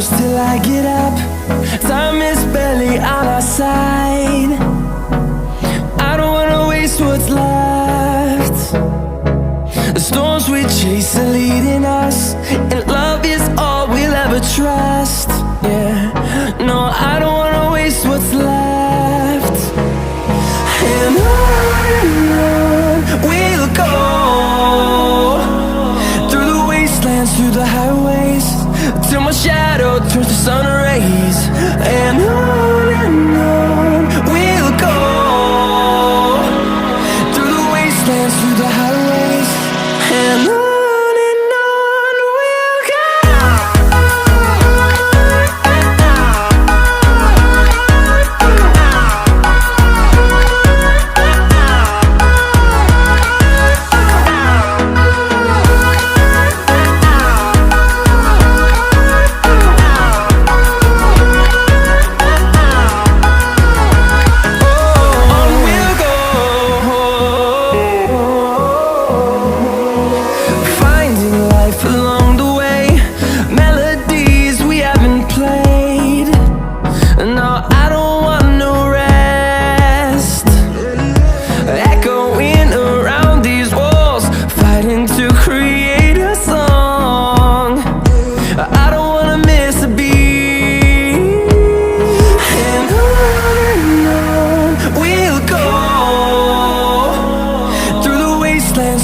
close till I get up. Time is barely on our side. I don't wanna waste what's left. The storms we chase are leading us, and love is all we'll ever trust. Yeah, no, I don't wanna waste what's left. And on we'll go, through the wastelands, through the highways, till my shadow turns to sun rays. And on we'll go, through the wastelands, through the highways, and on we'll go.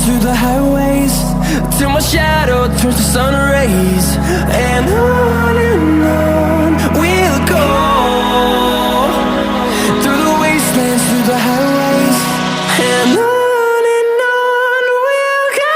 Through the highways, till my shadow turns to sun rays. And on we'll go, through the wastelands, through the highways, and on we'll go.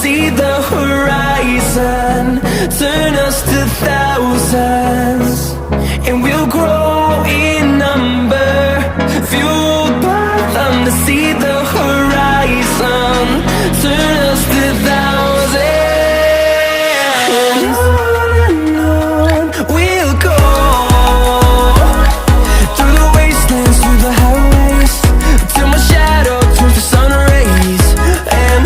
See the horizon turn us to thousands, and we'll grow in number, fueled by them. To see the horizon turn us to thousands, and on we'll go, through the wastelands, through the highways, till my shadow turns to sun rays. And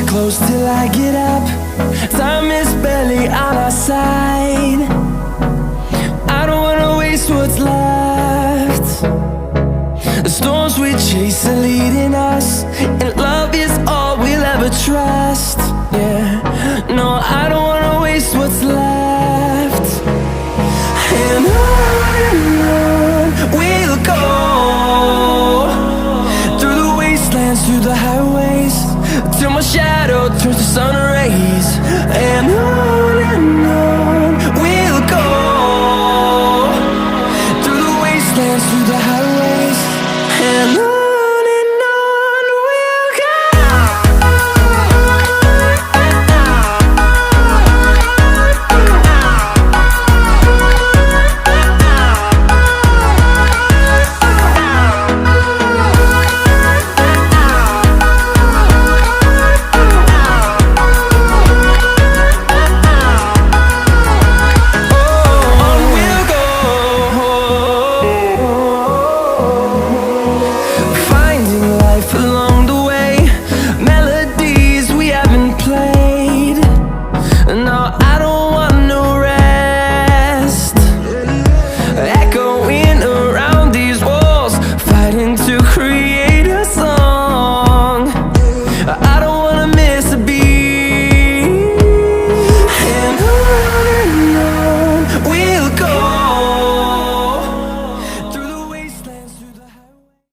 close till I get up. Time is barely on our side. I don't wanna waste what's left. The storms we chase are leading us, and love is all we'll ever trust. Yeah, no, I don't